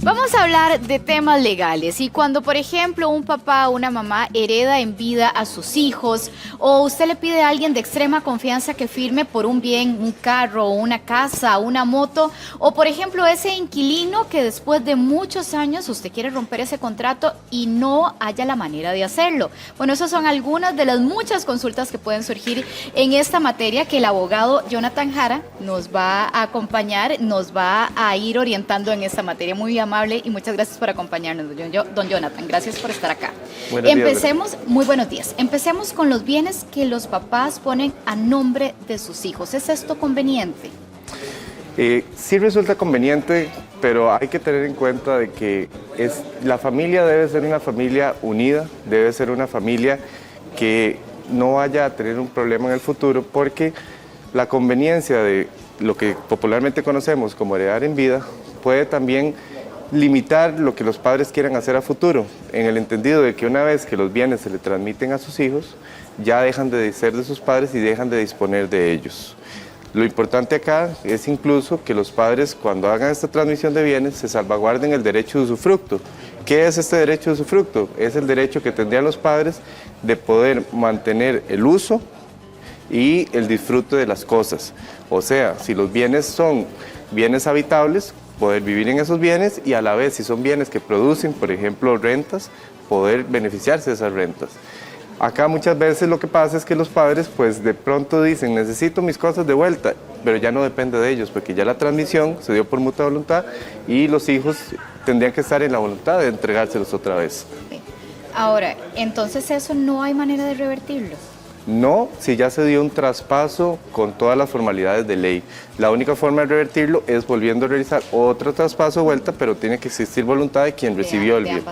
Vamos a hablar de temas legales y cuando, por ejemplo, un papá o una mamá hereda en vida a sus hijos o usted le pide a alguien de extrema confianza que firme por un bien, un carro, una casa, una moto o, por ejemplo, ese inquilino que después de muchos años usted quiere romper ese contrato y no haya la manera de hacerlo. Bueno, esas son algunas de las muchas consultas que pueden surgir en esta materia que el abogado Jonathan Jara nos va a acompañar, nos va a ir orientando en esta materia. Muy amable y muchas gracias por acompañarnos, don Jonathan. Gracias por estar acá. Muy buenos días. Empecemos con los bienes que los papás ponen a nombre de sus hijos. ¿Es esto conveniente? Sí resulta conveniente, pero hay que tener en cuenta de que la familia debe ser una familia unida, debe ser una familia que no vaya a tener un problema en el futuro, porque la conveniencia de lo que popularmente conocemos como heredar en vida puede también limitar lo que los padres quieran hacer a futuro, en el entendido de que una vez que los bienes se le transmiten a sus hijos, ya dejan de ser de sus padres y dejan de disponer de ellos. Lo importante acá es incluso que los padres, cuando hagan esta transmisión de bienes, se salvaguarden el derecho de usufructo. ¿Qué es este derecho de usufructo? Es el derecho que tendrían los padres de poder mantener el uso y el disfrute de las cosas. O sea, si los bienes son bienes habitables, poder vivir en esos bienes y a la vez, si son bienes que producen, por ejemplo, rentas, poder beneficiarse de esas rentas. Acá muchas veces lo que pasa es que los padres pues de pronto dicen necesito mis cosas de vuelta, pero ya no depende de ellos porque ya la transmisión se dio por mutua voluntad y los hijos tendrían que estar en la voluntad de entregárselos otra vez. Ahora, entonces eso no hay manera de revertirlo. No, si ya se dio un traspaso con todas las formalidades de ley. La única forma de revertirlo es volviendo a realizar otro traspaso de vuelta, pero tiene que existir voluntad de quien recibió el bien.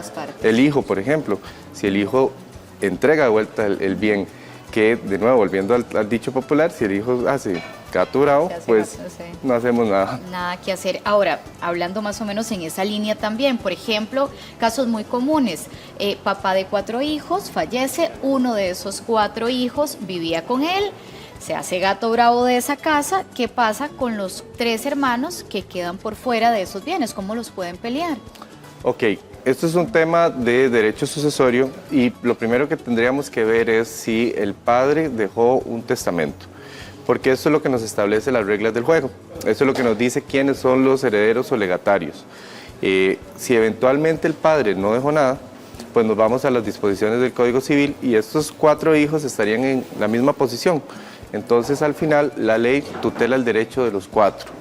El hijo, por ejemplo, si el hijo entrega de vuelta el bien, que de nuevo, volviendo al dicho popular, si el hijo hace gato bravo, pues no hacemos nada. Nada que hacer. Ahora, hablando más o menos en esa línea también, por ejemplo, casos muy comunes, papá de 4 hijos, fallece, uno de esos 4 hijos vivía con él, se hace gato bravo de esa casa, ¿qué pasa con los 3 hermanos que quedan por fuera de esos bienes? ¿Cómo los pueden pelear? Ok, esto es un tema de derecho sucesorio y lo primero que tendríamos que ver es si el padre dejó un testamento, porque eso es lo que nos establece las reglas del juego, eso es lo que nos dice quiénes son los herederos o legatarios. Si eventualmente el padre no dejó nada, pues nos vamos a las disposiciones del Código Civil y estos 4 hijos estarían en la misma posición. Entonces al final la ley tutela el derecho de los 4.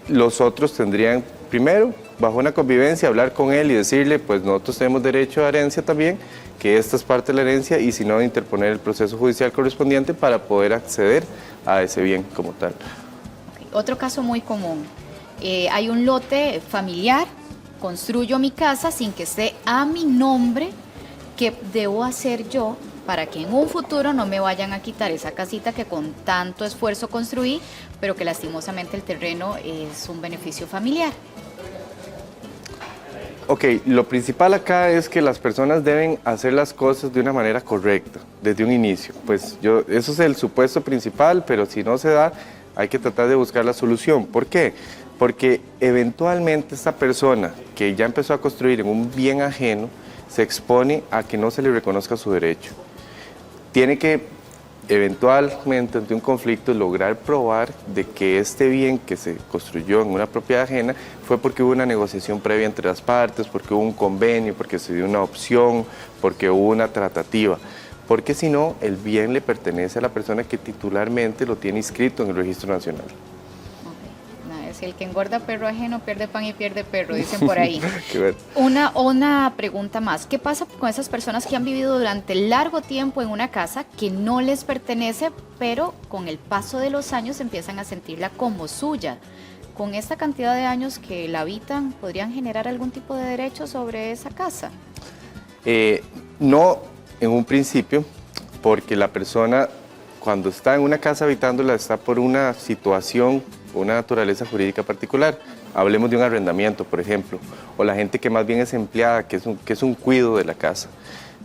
Los otros tendrían primero, bajo una convivencia, hablar con él y decirle, pues nosotros tenemos derecho a herencia también, que esta es parte de la herencia y si no, interponer el proceso judicial correspondiente para poder acceder a ese bien como tal. Otro caso muy común, hay un lote familiar, construyo mi casa sin que esté a mi nombre, ¿qué debo hacer yo para que en un futuro no me vayan a quitar esa casita que con tanto esfuerzo construí, pero que lastimosamente el terreno es un beneficio familiar? Ok, lo principal acá es que las personas deben hacer las cosas de una manera correcta, desde un inicio. Pues eso es el supuesto principal, pero si no se da, hay que tratar de buscar la solución. ¿Por qué? Porque eventualmente esta persona que ya empezó a construir en un bien ajeno, se expone a que no se le reconozca su derecho. Tiene que eventualmente ante un conflicto lograr probar de que este bien que se construyó en una propiedad ajena fue porque hubo una negociación previa entre las partes, porque hubo un convenio, porque se dio una opción, porque hubo una tratativa. Porque si no, el bien le pertenece a la persona que titularmente lo tiene inscrito en el Registro Nacional. Si el que engorda perro ajeno pierde pan y pierde perro, dicen por ahí. Una pregunta más. ¿Qué pasa con esas personas que han vivido durante largo tiempo en una casa que no les pertenece, pero con el paso de los años empiezan a sentirla como suya? Con esta cantidad de años que la habitan, ¿podrían generar algún tipo de derecho sobre esa casa? No en un principio, porque la persona cuando está en una casa habitándola está por una situación, una naturaleza jurídica particular. Hablemos de un arrendamiento, por ejemplo, o la gente que más bien es empleada, que es un cuido de la casa.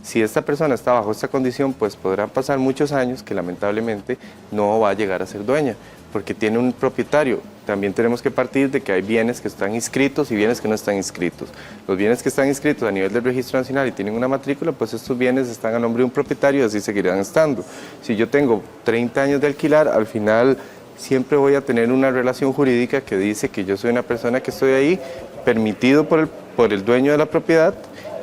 Si esta persona está bajo esta condición, pues podrán pasar muchos años que lamentablemente no va a llegar a ser dueña, porque tiene un propietario. También tenemos que partir de que hay bienes que están inscritos y bienes que no están inscritos. Los bienes que están inscritos a nivel del registro nacional y tienen una matrícula, pues estos bienes están a nombre de un propietario y así seguirán estando. Si yo tengo 30 años de alquilar, al final siempre voy a tener una relación jurídica que dice que yo soy una persona que estoy ahí, permitido por el dueño de la propiedad,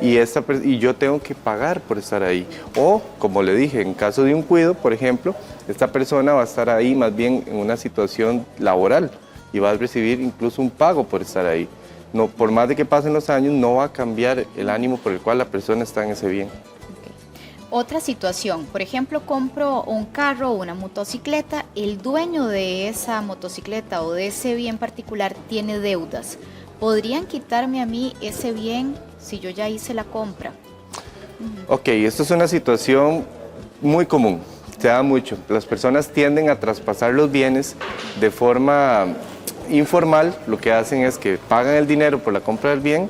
y yo tengo que pagar por estar ahí. O, como le dije, en caso de un cuido, por ejemplo, esta persona va a estar ahí más bien en una situación laboral y va a recibir incluso un pago por estar ahí. No, por más de que pasen los años, no va a cambiar el ánimo por el cual la persona está en ese bien. Otra situación, por ejemplo, compro un carro o una motocicleta, el dueño de esa motocicleta o de ese bien particular tiene deudas. ¿Podrían quitarme a mí ese bien si yo ya hice la compra? Ok, esto es una situación muy común, se da mucho. Las personas tienden a traspasar los bienes de forma informal. Lo que hacen es que pagan el dinero por la compra del bien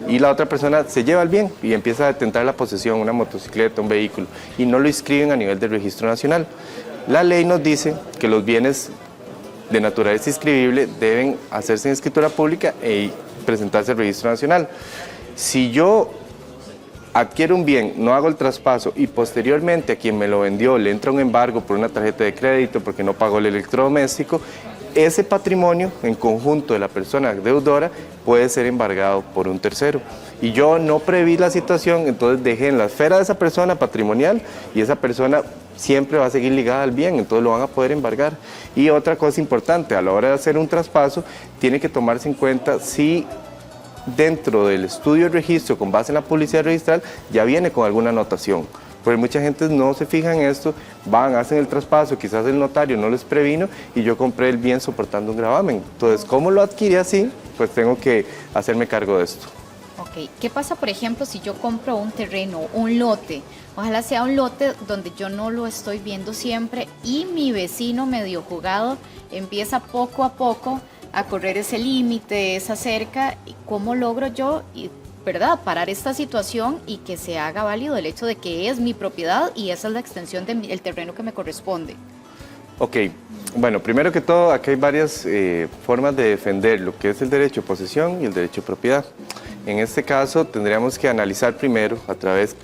y la otra persona se lleva el bien y empieza a detentar la posesión, una motocicleta, un vehículo, y no lo inscriben a nivel del registro nacional. La ley nos dice que los bienes de naturaleza inscribible deben hacerse en escritura pública e presentarse al registro nacional. Si yo adquiero un bien, no hago el traspaso y posteriormente a quien me lo vendió le entra un embargo por una tarjeta de crédito porque no pagó el electrodoméstico, ese patrimonio en conjunto de la persona deudora puede ser embargado por un tercero. Y yo no preví la situación, entonces dejé en la esfera de esa persona patrimonial y esa persona siempre va a seguir ligada al bien, entonces lo van a poder embargar. Y otra cosa importante, a la hora de hacer un traspaso, tiene que tomarse en cuenta si dentro del estudio de registro con base en la publicidad registral ya viene con alguna anotación. Porque mucha gente no se fija en esto, van, hacen el traspaso, quizás el notario no les previno y yo compré el bien soportando un gravamen. Entonces, ¿cómo lo adquirí así? Pues tengo que hacerme cargo de esto. Ok, ¿qué pasa, por ejemplo, si yo compro un terreno, un lote? Ojalá sea un lote donde yo no lo estoy viendo siempre y mi vecino medio jugado empieza poco a poco a correr ese límite, esa cerca. ¿Cómo logro yo, verdad, parar esta situación y que se haga válido el hecho de que es mi propiedad y esa es la extensión del terreno que me corresponde? Ok, bueno, primero que todo, aquí hay varias formas de defender lo que es el derecho de posesión y el derecho de propiedad. En este caso, tendríamos que analizar primero, a través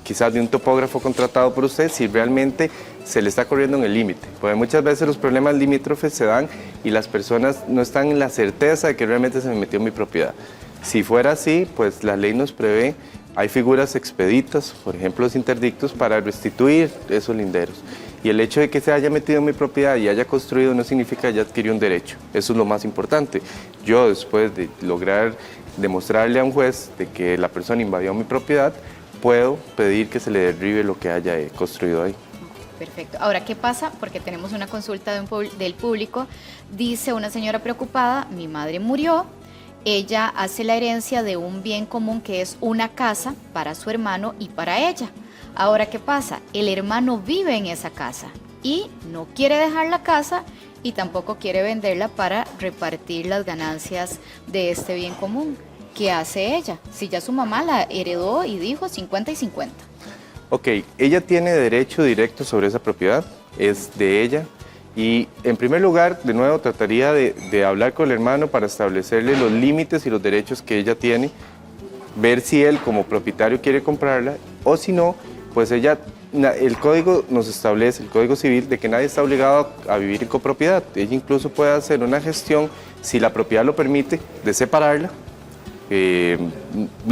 quizás de un topógrafo contratado por usted, si realmente se le está corriendo en el límite. Porque muchas veces los problemas limítrofes se dan y las personas no están en la certeza de que realmente se me metió en mi propiedad. Si fuera así, pues la ley nos prevé, hay figuras expeditas, por ejemplo los interdictos, para restituir esos linderos. Y el hecho de que se haya metido en mi propiedad y haya construido no significa que ya adquirió un derecho. Eso es lo más importante. Yo, después de lograr demostrarle a un juez de que la persona invadió mi propiedad, puedo pedir que se le derribe lo que haya construido ahí. Perfecto. Ahora, ¿qué pasa? Porque tenemos una consulta del público. Dice una señora preocupada, mi madre murió, ella hace la herencia de un bien común que es una casa para su hermano y para ella. Ahora, ¿qué pasa? El hermano vive en esa casa y no quiere dejar la casa y tampoco quiere venderla para repartir las ganancias de este bien común. ¿Qué hace ella? Si ya su mamá la heredó y dijo 50 y 50. Ok, ella tiene derecho directo sobre esa propiedad, es de ella. Y en primer lugar, de nuevo, trataría de hablar con el hermano para establecerle los límites y los derechos que ella tiene, ver si él como propietario quiere comprarla o si no, pues ella, el código nos establece, el código civil, de que nadie está obligado a vivir en copropiedad. Ella incluso puede hacer una gestión, si la propiedad lo permite, de separarla. Le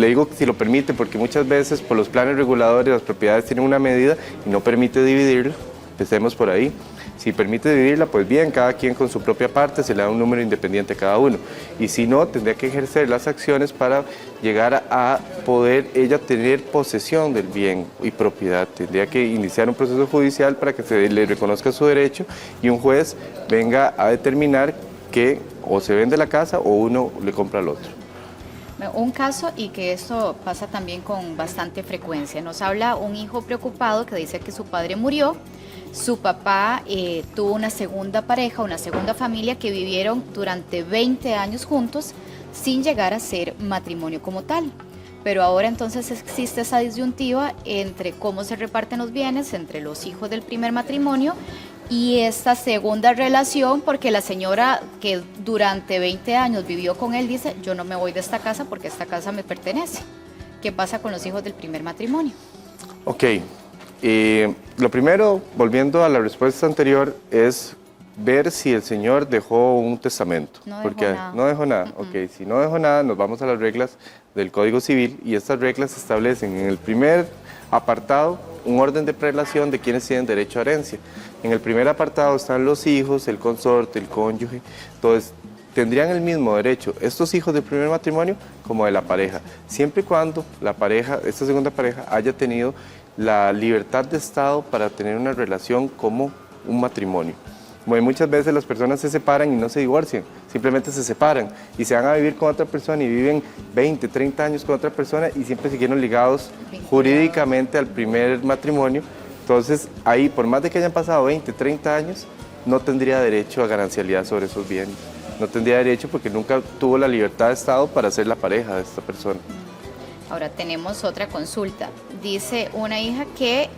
digo si lo permite porque muchas veces por los planes reguladores las propiedades tienen una medida y no permite dividirla. Empecemos por ahí. Si permite dividirla, pues bien, cada quien con su propia parte, se le da un número independiente a cada uno. Y si no, tendría que ejercer las acciones para llegar a poder ella tener posesión del bien y propiedad. Tendría que iniciar un proceso judicial para que se le reconozca su derecho y un juez venga a determinar que o se vende la casa o uno le compra al otro. Un caso, y que esto pasa también con bastante frecuencia, nos habla un hijo preocupado que dice que su padre murió, su papá tuvo una segunda pareja, una segunda familia que vivieron durante 20 años juntos sin llegar a ser matrimonio como tal. pero ahora entonces existe esa disyuntiva entre cómo se reparten los bienes entre los hijos del primer matrimonio y esta segunda relación, porque la señora que durante 20 años vivió con él dice, yo no me voy de esta casa porque esta casa me pertenece. ¿Qué pasa con los hijos del primer matrimonio? Ok, lo primero, volviendo a la respuesta anterior, es ver si el señor dejó un testamento. No dejó porque nada. no dejó nada. Ok, si no dejó nada, nos vamos a las reglas del Código Civil y estas reglas establecen en el primer apartado un orden de prelación de quienes tienen derecho a herencia. En el primer apartado están los hijos, el consorte, el cónyuge. Entonces, tendrían el mismo derecho estos hijos del primer matrimonio como de la pareja, siempre y cuando la pareja, esta segunda pareja, haya tenido la libertad de estado para tener una relación como un matrimonio. Como muchas veces las personas se separan y no se divorcian, simplemente se separan y se van a vivir con otra persona y viven 20, 30 años con otra persona y siempre siguieron ligados jurídicamente al primer matrimonio. Entonces, ahí, por más de que hayan pasado 20, 30 años, no tendría derecho a ganancialidad sobre esos bienes. No tendría derecho porque nunca tuvo la libertad de estado para ser la pareja de esta persona. Ahora tenemos otra consulta. Dice una hija que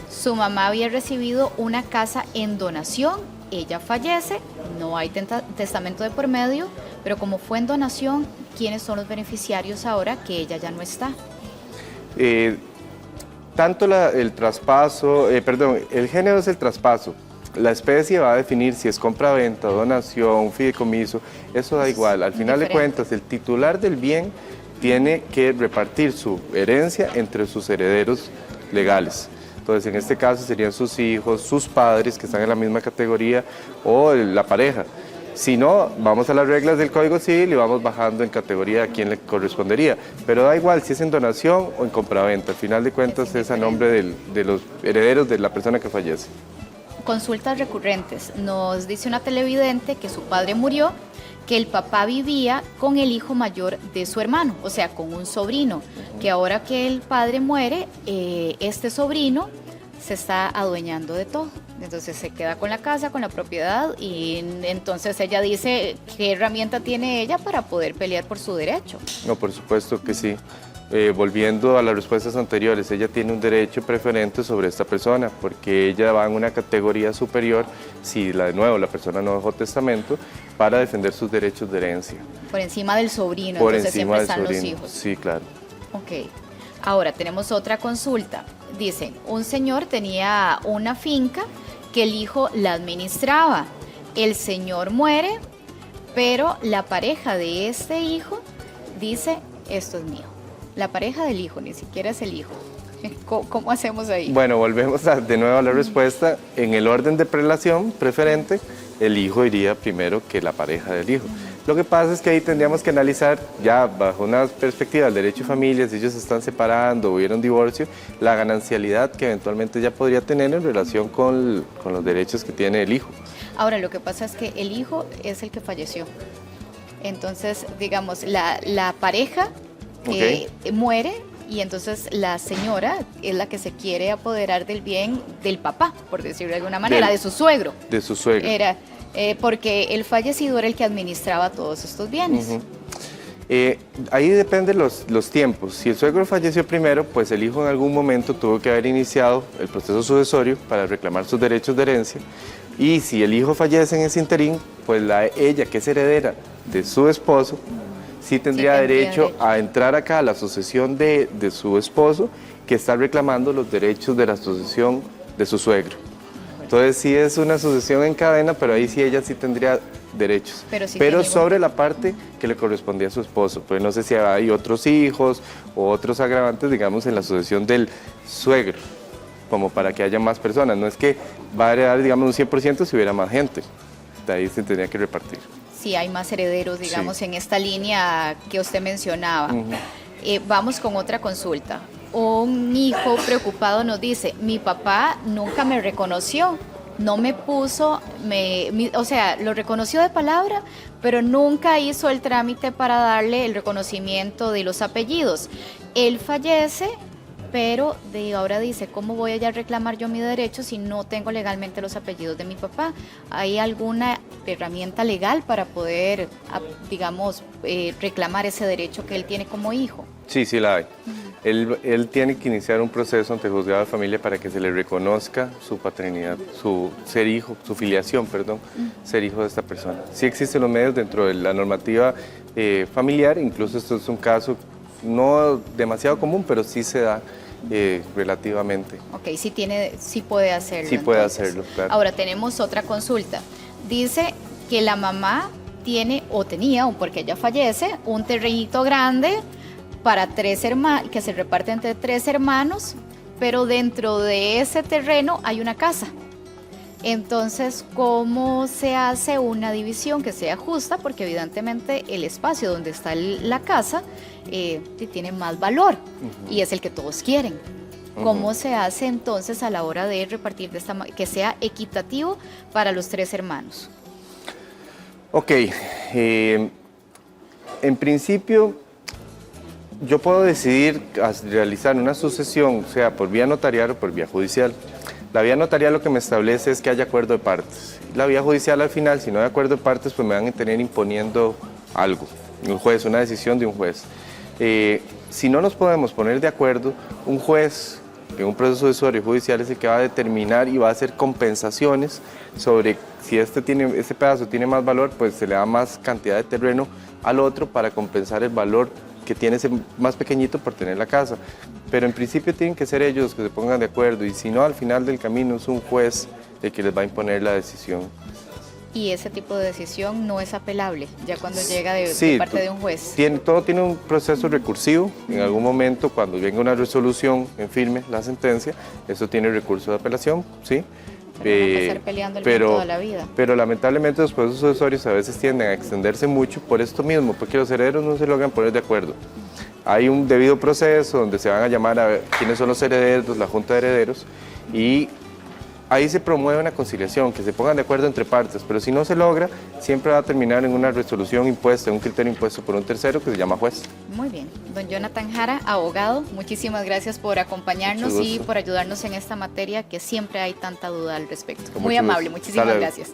su mamá había recibido una casa en donación, ella fallece, no hay testamento de por medio, pero como fue en donación, ¿quiénes son los beneficiarios ahora que ella ya no está? Tanto el traspaso, el género es el traspaso. La especie va a definir si es compra-venta, donación, fideicomiso, eso da igual. Al final de cuentas, el titular del bien tiene que repartir su herencia entre sus herederos legales. Entonces, en este caso serían sus hijos, sus padres, que están en la misma categoría, o la pareja. Si no, vamos a las reglas del Código Civil y vamos bajando en categoría a quién le correspondería. Pero da igual si es en donación o en compraventa. Al final de cuentas es a nombre de los herederos de la persona que fallece. Consultas recurrentes. Nos dice una televidente que su padre murió, que el papá vivía con el hijo mayor de su hermano, o sea, con un sobrino, que ahora que el padre muere, este sobrino se está adueñando de todo. Entonces se queda con la casa, con la propiedad, y entonces ella dice, ¿qué herramienta tiene ella para poder pelear por su derecho? No, por supuesto que sí. Volviendo a las respuestas anteriores, ella tiene un derecho preferente sobre esta persona, porque ella va en una categoría superior, si de nuevo la persona no dejó testamento, para defender sus derechos de herencia. Por encima del sobrino, Por entonces encima siempre del están sobrino. los hijos. Sí, claro. Ok. Ahora tenemos otra consulta. Dicen, un señor tenía una finca que el hijo la administraba. El señor muere, pero la pareja de este hijo dice, esto es mío. La pareja del hijo, ni siquiera es el hijo. ¿Cómo hacemos ahí? Bueno, volvemos de nuevo a la respuesta. En el orden de prelación preferente, el hijo iría primero que la pareja del hijo. Lo que pasa es que ahí tendríamos que analizar, ya bajo una perspectiva del derecho de familia, si ellos se están separando o hubiera un divorcio, la ganancialidad que eventualmente ya podría tener en relación con los derechos que tiene el hijo. Ahora, lo que pasa es que el hijo es el que falleció. Entonces, digamos, la pareja muere y entonces la señora es la que se quiere apoderar del bien del papá, por decirlo de alguna manera, de su suegro. De su suegro. Porque el fallecido era el que administraba todos estos bienes. Ahí dependen los tiempos. Si el suegro falleció primero, pues el hijo en algún momento tuvo que haber iniciado el proceso sucesorio para reclamar sus derechos de herencia. Y si el hijo fallece en ese interín, pues ella, que es heredera de su esposo, sí tendría derecho a entrar acá a la sucesión de su esposo, que está reclamando los derechos de la sucesión de su suegro. Entonces sí es una sucesión en cadena, pero ahí sí ella sí tendría derechos. Pero sobre la parte que le correspondía a su esposo. Pues no sé si hay otros hijos o otros agravantes, digamos, en la sucesión del suegro, como para que haya más personas. No es que va a heredar, digamos, un 100% si hubiera más gente. De ahí se tendría que repartir. Sí, hay más herederos, digamos, en esta línea que usted mencionaba. Vamos con otra consulta. Un hijo preocupado nos dice, mi papá nunca me reconoció, no me puso, o sea, lo reconoció de palabra, pero nunca hizo el trámite para darle el reconocimiento de los apellidos. Él fallece pero ahora dice, ¿cómo voy a ya reclamar yo mi derecho si no tengo legalmente los apellidos de mi papá? ¿Hay alguna herramienta legal para poder, digamos, reclamar ese derecho que él tiene como hijo? Sí, sí la hay. Él tiene que iniciar un proceso ante el juzgado de familia para que se le reconozca su paternidad, su ser hijo, su filiación, perdón, ser hijo de esta persona. Sí existen los medios dentro de la normativa familiar, incluso esto es un caso no demasiado común, pero sí se da relativamente. Ok, sí puede hacerlo. Sí puede hacerlo, claro. Ahora tenemos otra consulta. Dice que la mamá tiene o tenía, porque ella fallece, un terrenito grande para 3 hermanos, que se reparte entre 3 hermanos, pero dentro de ese terreno hay una casa. Entonces, ¿cómo se hace una división que sea justa? Porque evidentemente el espacio donde está la casa tiene más valor y es el que todos quieren. ¿Cómo se hace entonces a la hora de repartir de que sea equitativo para los 3 hermanos? Ok, en principio yo puedo decidir realizar una sucesión, sea por vía notarial o por vía judicial. La vía notarial lo que me establece es que haya acuerdo de partes. La vía judicial al final, si no hay acuerdo de partes, pues me van a tener imponiendo algo, un juez, una decisión de un juez. Si no nos podemos poner de acuerdo, un juez en un proceso sucesorio judicial es el que va a determinar y va a hacer compensaciones sobre si este pedazo tiene más valor, pues se le da más cantidad de terreno al otro para compensar el valor que tiene ese más pequeñito por tener la casa. Pero en principio tienen que ser ellos que se pongan de acuerdo y si no, al final del camino es un juez el que les va a imponer la decisión. Y ese tipo de decisión no es apelable, ya cuando llega de parte de un juez. Todo tiene un proceso recursivo. En algún momento, cuando venga una resolución en firme, la sentencia, eso tiene recurso de apelación, ¿sí? Pero no que estar peleando toda la vida. Pero lamentablemente los procesos sucesorios a veces tienden a extenderse mucho por esto mismo, porque los herederos no se logran poner de acuerdo. Hay un debido proceso donde se van a llamar a ver quiénes son los herederos, la Junta de Herederos, y ahí se promueve una conciliación, que se pongan de acuerdo entre partes, pero si no se logra, siempre va a terminar en una resolución impuesta, un criterio impuesto por un tercero que se llama juez. Muy bien. Don Jonathan Jara, abogado, muchísimas gracias por acompañarnos y por ayudarnos en esta materia que siempre hay tanta duda al respecto. Muy amable, muchísimas gracias.